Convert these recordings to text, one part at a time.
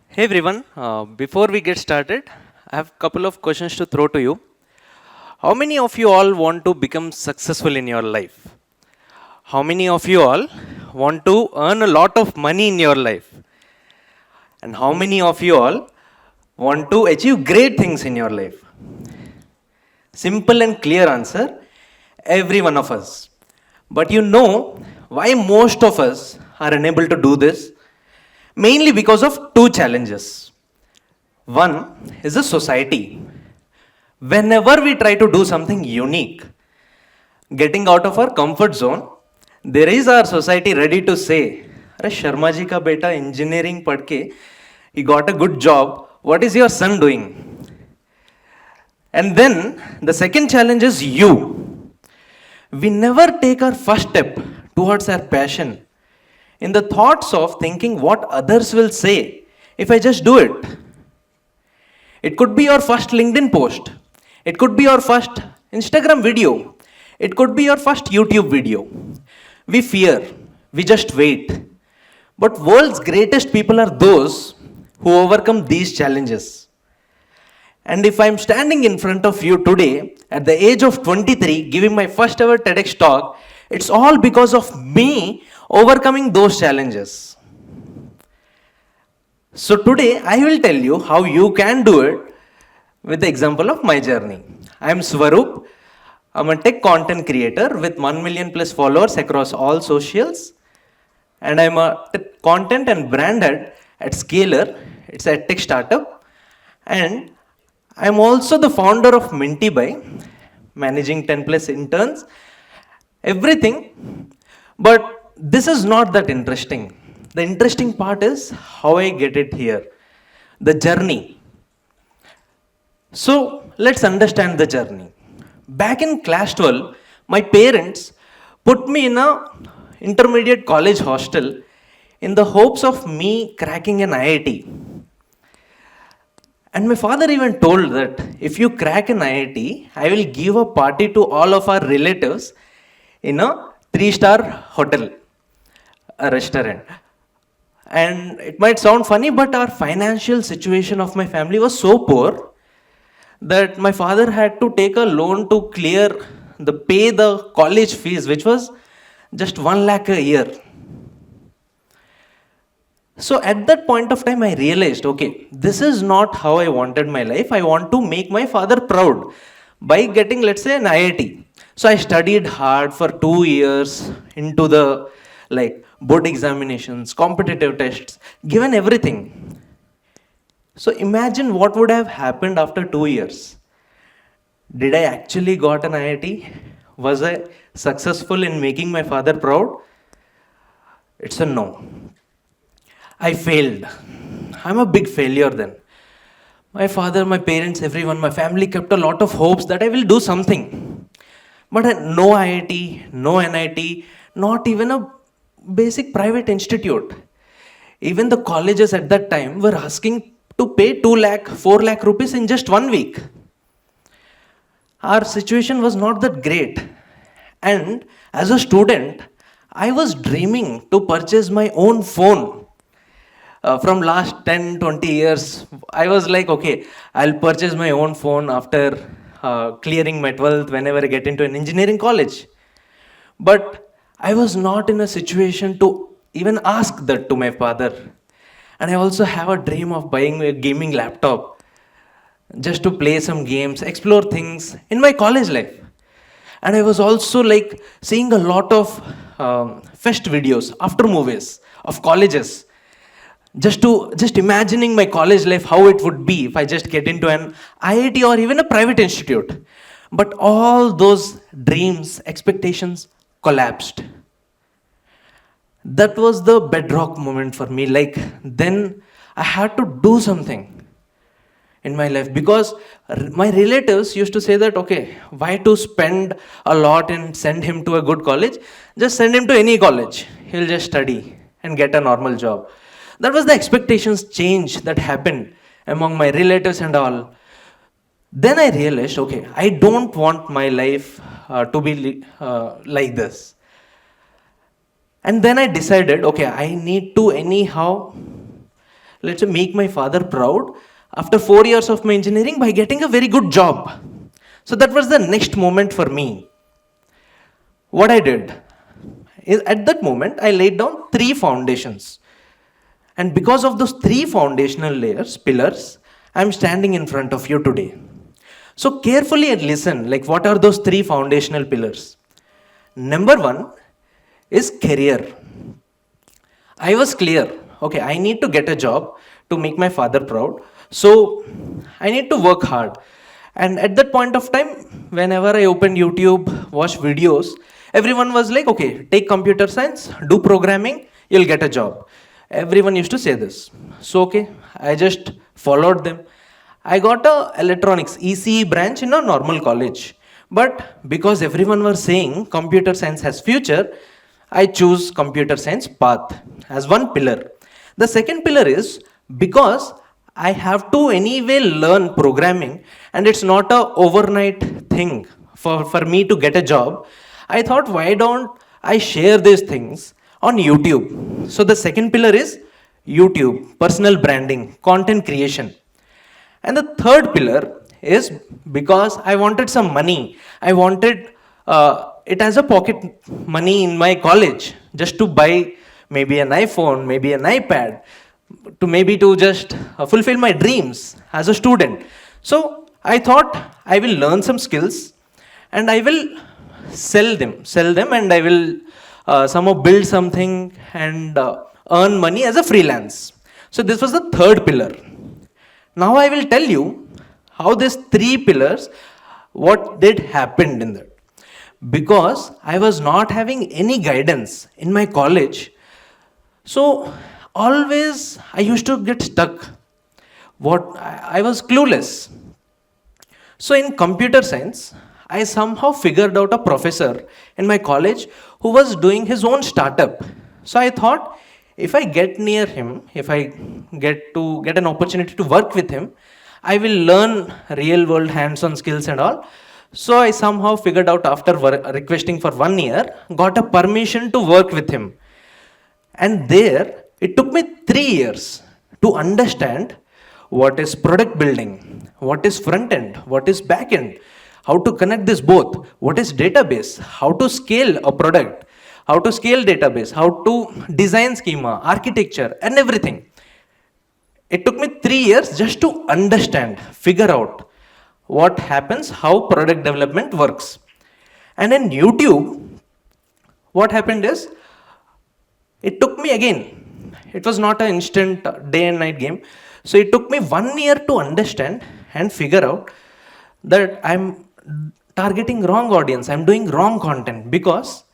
Hey everyone, before we get started, I have a couple of questions to throw to you. How many of you all want to become successful in your life? How many of you all want to earn a lot of money in your life? And how many of you all want to achieve great things in your life? Simple and clear answer, every one of us. But you know why most of us are unable to do this? Mainly because of two challenges. One is a society. Whenever we try to do something unique, getting out of our comfort zone, there is our society ready to say, Are Sharma ji ka beta engineering padke, he got a good job. What is your son doing? And then the second challenge is you. We never take our first step towards our passion in the thoughts of thinking what others will say if I just do it. It could be your first LinkedIn post. It could be your first Instagram video. It could be your first YouTube video. We fear. We just wait. But world's greatest people are those who overcome these challenges. And if I'm standing in front of you today at the age of 23 giving my first ever TEDx talk, it's all because of me overcoming those challenges. So today I will tell you how you can do it with the example of my journey. I am Swaroop. I'm a tech content creator with 1 million plus followers across all socials. And I'm a content and brand head at Scaler. It's a tech startup. And I'm also the founder of Minty Buy, managing 10 plus interns. Everything. But this is not that interesting. The interesting part is how I get it here. The journey. So let's understand the journey. Back in class 12, my parents put me in a intermediate college hostel in the hopes of me cracking an IIT. And my father even told that if you crack an IIT, I will give a party to all of our relatives in a 3-star hotel, a restaurant. And it might sound funny, but our financial situation of my family was so poor that my father had to take a loan to pay the college fees, which was just 1 lakh a year. So at that point of time, I realized, okay, this is not how I wanted my life. I want to make my father proud by getting, let's say, an IIT. So I studied hard for 2 years into the board examinations, competitive tests, given everything. So imagine what would have happened after 2 years. Did I actually got an IIT? Was I successful in making my father proud? It's a no. I failed. I'm a big failure then. My father, my parents, everyone, my family kept a lot of hopes that I will do something. But no IIT, no NIT, not even a basic private institute. Even the colleges at that time were asking to pay 2 lakh, 4 lakh rupees in just 1 week. Our situation was not that great. And as a student, I was dreaming to purchase my own phone. From last 10, 20 years, I was like, okay, I'll purchase my own phone after clearing my 12th whenever I get into an engineering college. But I was not in a situation to even ask that to my father. And I also have a dream of buying a gaming laptop just to play some games, explore things in my college life. And I was also seeing a lot of fest videos, after movies of colleges, just imagining my college life, how it would be if I just get into an IIT or even a private institute. But all those dreams, expectations collapsed. That was the bedrock moment for me. Then I had to do something in my life because my relatives used to say that, okay, why to spend a lot and send him to a good college? Just send him to any college. He'll just study and get a normal job. That was the expectations change that happened among my relatives and all. Then I realized, okay, I don't want my life to be like this. And then I decided, okay, I need to anyhow, let's say, make my father proud after 4 years of my engineering by getting a very good job. So that was the next moment for me. What I did is, at that moment, I laid down three foundations. And because of those three foundational pillars, I'm standing in front of you today. So carefully listen, like what are those three foundational pillars? Number one is career. I was clear, okay, I need to get a job to make my father proud. So I need to work hard. And at that point of time, whenever I opened YouTube, watched videos, everyone was like, okay, take computer science, do programming, you'll get a job. Everyone used to say this. So, okay, I just followed them. I got a electronics ECE branch in a normal college. But because everyone was saying computer science has future, I choose computer science path as one pillar. The second pillar is because I have to anyway learn programming and it's not a overnight thing for me to get a job. I thought, why don't I share these things on YouTube? So the second pillar is YouTube, personal branding, content creation. And the third pillar is because I wanted some money. I wanted it as a pocket money in my college just to buy maybe an iPhone, maybe an iPad, to maybe to just fulfill my dreams as a student. So I thought I will learn some skills and I will sell them, and I will somehow build something and earn money as a freelance. So this was the third pillar. Now I will tell you how these three pillars, what did happen in that. Because I was not having any guidance in my college, so always I used to get stuck. I was clueless. So in computer science, I somehow figured out a professor in my college who was doing his own startup. So I thought, if I get near him, if I get an opportunity to work with him, I will learn real world hands-on skills and all. So I somehow figured out, after requesting for 1 year, got a permission to work with him. And there, it took me 3 years to understand what is product building, what is front end, what is back end, how to connect this both, what is database, how to scale a product, how to scale database, how to design schema, architecture, and everything. It took me 3 years just to understand, figure out what happens, how product development works. And in YouTube, what happened is, it took me again, it was not an instant day and night game. So it took me 1 year to understand and figure out that I'm targeting wrong audience, I'm doing wrong content, because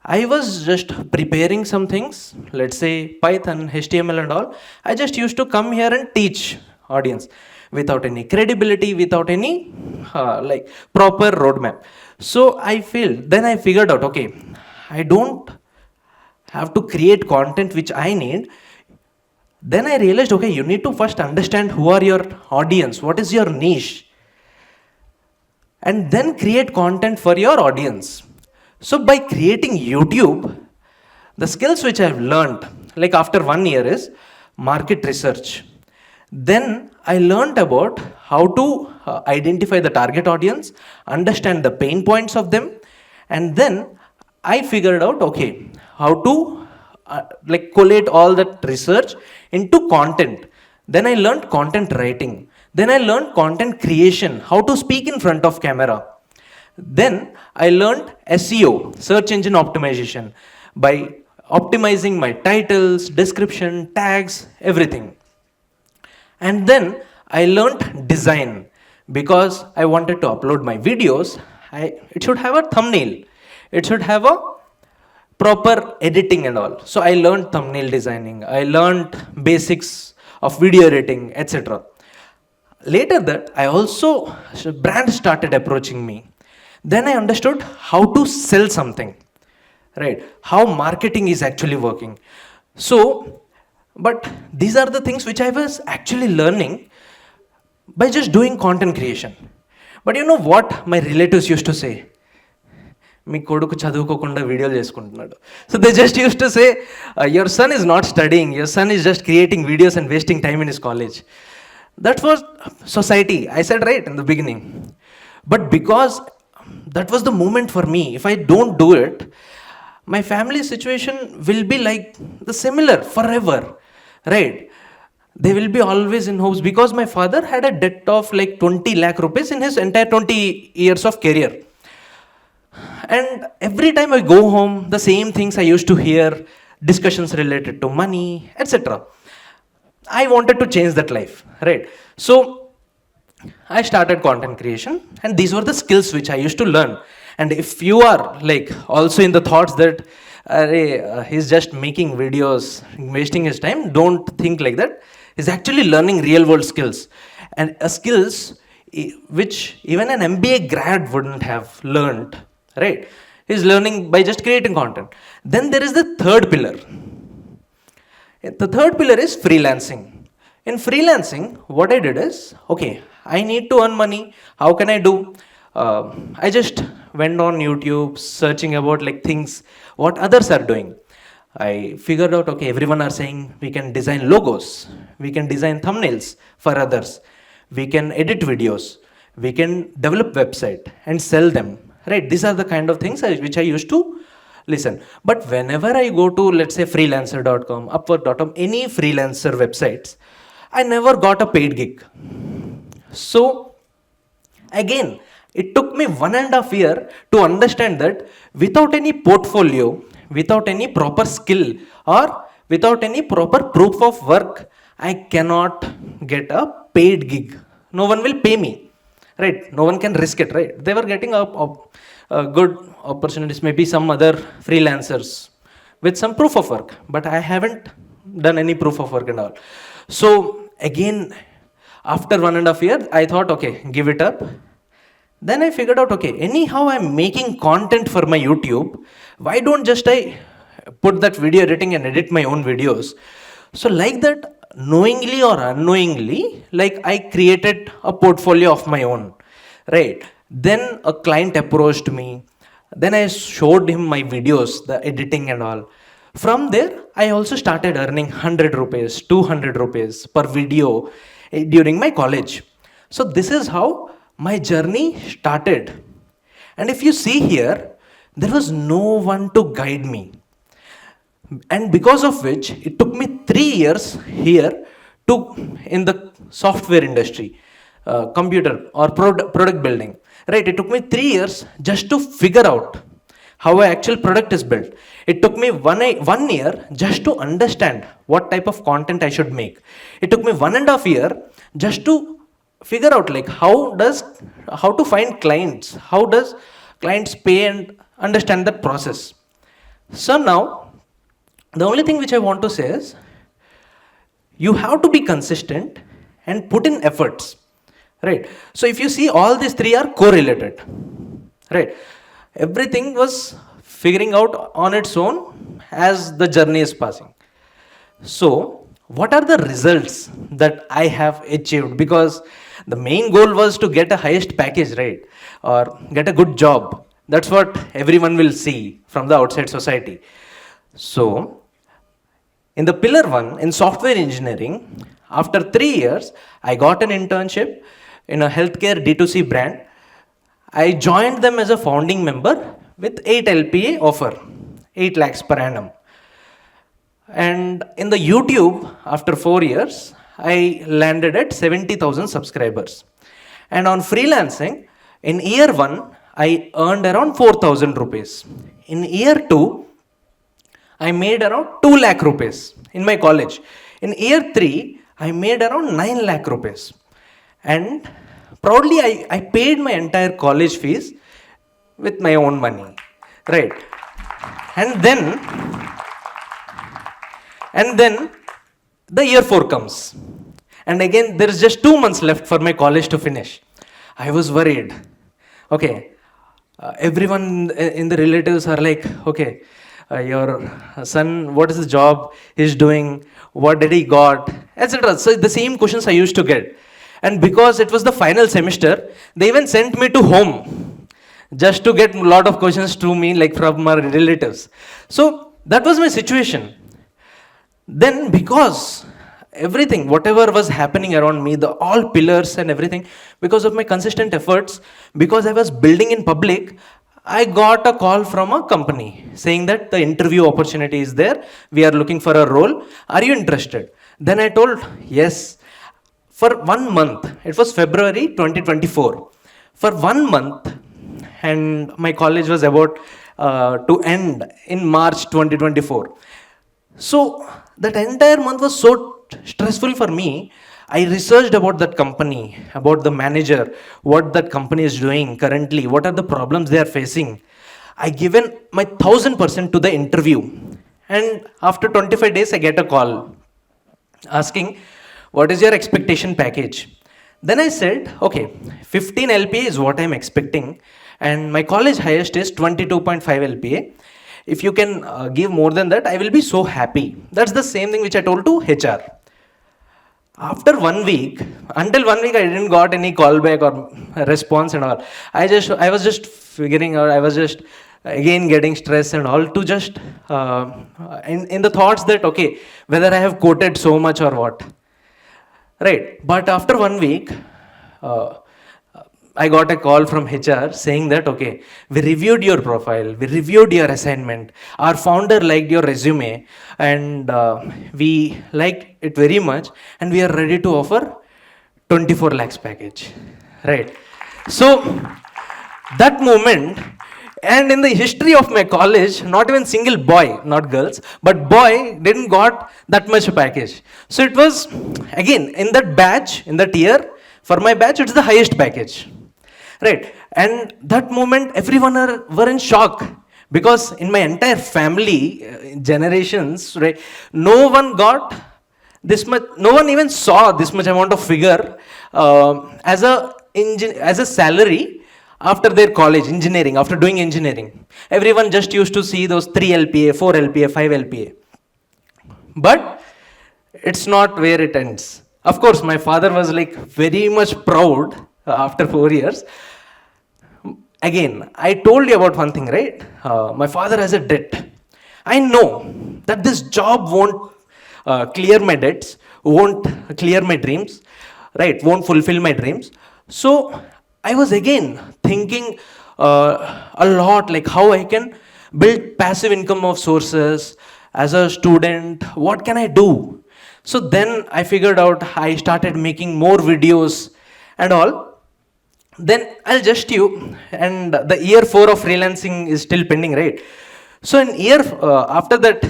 I was just preparing some things, let's say Python, HTML and all. I just used to come here and teach audience without any credibility, without any like proper roadmap. So I failed. Then I figured out, okay, I don't have to create content which I need. Then I realized, okay, you need to first understand who are your audience, what is your niche, and then create content for your audience. So by creating YouTube, the skills which I've learned, like after 1 year, is market research. Then I learned about how to identify the target audience, understand the pain points of them, and then I figured out, okay, how to like collate all that research into content. Then I learned content writing. Then I learned content creation, how to speak in front of camera. Then I learned SEO, search engine optimization, by optimizing my titles, description, tags, everything. And then I learned design, because I wanted to upload my videos. It should have a thumbnail, it should have a proper editing and all. So I learned thumbnail designing, I learned basics of video editing, etc. Later that, I also, brand started approaching me. Then I understood how to sell something, right? How marketing is actually working. So, but these are the things which I was actually learning by just doing content creation. But you know what my relatives used to say? మీ కొడుకు చదువుకోకుండా వీడియోలు చేసుకుంటున్నాడు. So they just use to say your son is not studying, your son is just creating videos and wasting time in his college. That was society, I said right in the beginning. But because that was the moment for me. If I don't do it, my family situation will be like the similar forever, right? They will be always in hopes, because my father had a debt of like 20 lakh rupees in his entire 20 years of career. And every time I go home, the same things I used to hear, discussions related to money, etc. I wanted to change that life, right? So I started content creation, and these were the skills which I used to learn. And if you are like also in the thoughts that he's just making videos, wasting his time, don't think like that. He's actually learning real world skills, and skills which even an MBA grad wouldn't have learned, right? He's learning by just creating content. Then there is the third pillar. The third pillar is freelancing. In freelancing, what I did is, okay, I need to earn money. How can I do? I just went on YouTube searching about like things what others are doing. I figured out, okay, everyone are saying we can design logos, we can design thumbnails for others, we can edit videos, we can develop website and sell them, right? These are the kind of things which I used to listen. But whenever I go to, let's say, freelancer.com, upwork.com, any freelancer websites, I never got a paid gig. So again, it took me 1.5 years to understand that without any portfolio, without any proper skill, or without any proper proof of work, I cannot get a paid gig. No one will pay me, right? No one can risk it, right? They were getting good opportunities, maybe some other freelancers with some proof of work, but I haven't done any proof of work and all. So again, after 1.5 years, I thought, okay, give it up. Then I figured out, okay, anyhow I'm making content for my YouTube, why don't just I put that video editing and edit my own videos? So like that, knowingly or unknowingly, like I created a portfolio of my own, right? Then a client approached me. Then I showed him my videos, the editing and all. From there, I also started earning 100 rupees, 200 rupees per video during my college. So this is how my journey started. And if you see here, there was no one to guide me. And because of which, it took me 3 years here to in the software industry, computer or product building, right? It took me 3 years just to figure out how an actual product is built. It took me 1 year just to understand what type of content I should make. It took me 1.5 years just to figure out like how to find clients, how does clients pay, and understand that process. So now, the only thing which I want to say is, you have to be consistent and put in efforts, right? So if you see, all these three are correlated, right? Everything was figuring out on its own as the journey is passing. So what are the results that I have achieved? Because the main goal was to get a highest package, right? Or get a good job. That's what everyone will see from the outside society. So in the pillar 1, in software engineering, after 3 years, I got an internship in a healthcare D2C brand. I joined them as a founding member with 8 LPA offer, 8 lakhs per annum. And in the YouTube, after 4 years, I landed at 70,000 subscribers. And on freelancing, in year 1, I earned around 4,000 rupees. In year 2, I made around 2 lakh rupees in my college. In year 3, I made around 9 lakh rupees. And proudly, I paid my entire college fees with my own money, right? And then the year 4 comes. And again, there is just 2 months left for my college to finish. I was worried. Okay, everyone in the relatives are like, okay, your son, what is the job he's doing? What did he got? Etc. So the same questions I used to get. And because it was the final semester, they even sent me to home just to get a lot of questions to me, like from my relatives. So that was my situation. Then, because everything, whatever was happening around me, the all pillars and everything, because of my consistent efforts, because I was building in public, I got a call from a company saying that the interview opportunity is there. We are looking for a role. Are you interested? Then I told yes. For 1 month, it was February 2024. For 1 month, and my college was about to end in March 2024. So that entire month was so stressful for me. I researched about that company, about the manager, what that company is doing currently, what are the problems they are facing. I given my 1000% to the interview, and after 25 days, I get a call asking, "What is your expectation package?" Then I said, "Okay, 15 LPA is what I'm expecting, and my college highest is 22.5 LPA. If you can give more than that, I will be so happy." That's the same thing which I told to HR. After 1 week, until 1 week, I didn't got any callback or response and all. I was just figuring out, I was just again getting stressed and all to just in the thoughts that, okay, whether I have quoted so much or what. Right. But after 1 week, uh, I got a call from HR saying that, okay, we reviewed your profile, we reviewed your assignment, our founder liked your resume, and we liked it very much, and we are ready to offer 24 lakhs package. Right. So that moment, and in the history of my college, not even single boy, not girls, but boy didn't got that much package. So it was, again, in that batch, in that year, for my batch, it's the highest package. Right. And that moment, everyone were in shock, because in my entire family, generations, right, no one got this much, no one even saw this much amount of figure as a salary after their college engineering, after doing engineering. Everyone just used to see those 3 LPA, 4 LPA, 5 LPA. But it's not where it ends. Of course, my father was like very much proud after 4 years. Again, I told you about one thing, right? My father has a debt. I know that this job won't clear my debts, won't clear my dreams, right? Won't fulfill my dreams. So I was again thinking a lot, like how I can build passive income of sources as a student. What can I do? So then I figured out, I started making more videos and all. Then I'll just you, and the year 4 of freelancing is still pending, right? So in year after that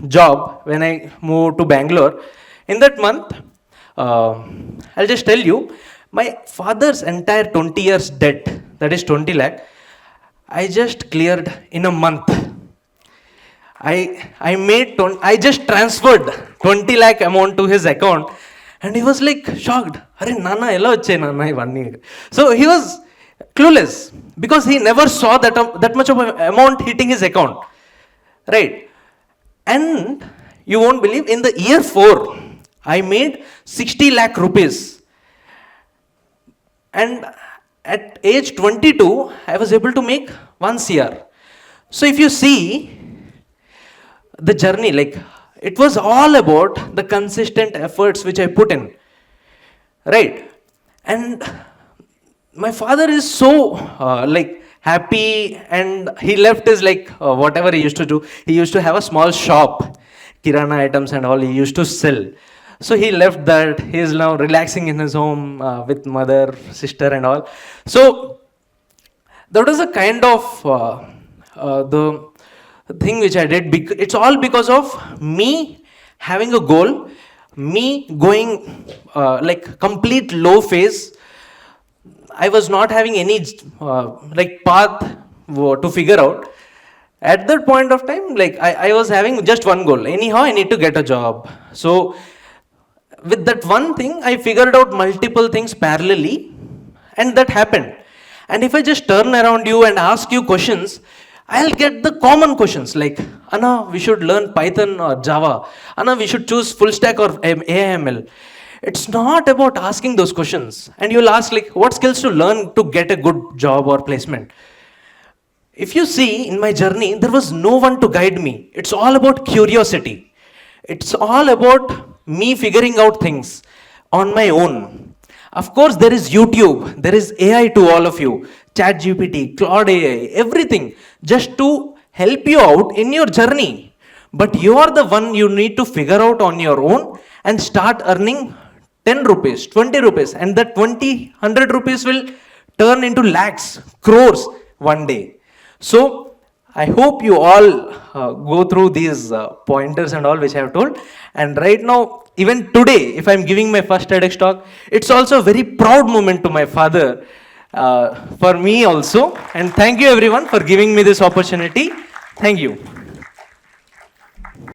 job, when I moved to Bangalore, in that month, I'll just tell you, my father's entire 20 years debt, that is 20 lakh, I just cleared in a month. I just transferred 20 lakh amount to his account, and he was like shocked. Are Nana, ella vache Nana 1 year. So he was clueless, because he never saw that much of an amount hitting his account. Right. And you won't believe, in the year 4, I made 60 lakh rupees. And at age 22, I was able to make 1 CR. So if you see the journey, like, it was all about the consistent efforts which I put in. Right. And my father is so like happy, and he left his like whatever he used to do. He used to have a small shop, kirana items and all he used to sell. So he left that. He is now relaxing in his home with mother, sister, and all. So that was a kind of the thing which I did. It's all because of me having a goal, me going like complete low phase. I was not having any like path to figure out. At that point of time, like I was having just one goal. Anyhow, I need to get a job. So with that one thing, I figured out multiple things parallelly, and that happened. And if I just turn around you and ask you questions, I'll get the common questions like, Anna, we should learn Python or Java. Anna, we should choose full stack or AML. It's not about asking those questions. And you'll ask like, what skills to learn to get a good job or placement? If you see in my journey, there was no one to guide me. It's all about curiosity. It's all about me figuring out things on my own. Of course, there is YouTube, there is AI to all of you, ChatGPT, Claude AI, everything, just to help you out in your journey. But you are the one you need to figure out on your own and start earning 10 rupees, 20 rupees, and that 20, 100 rupees will turn into lakhs, crores one day. So, I hope you all go through these pointers and all which I have told. And right now, even today, if I'm giving my first TEDx talk, it's also a very proud moment to my father, for me also. And thank you everyone for giving me this opportunity. Thank you.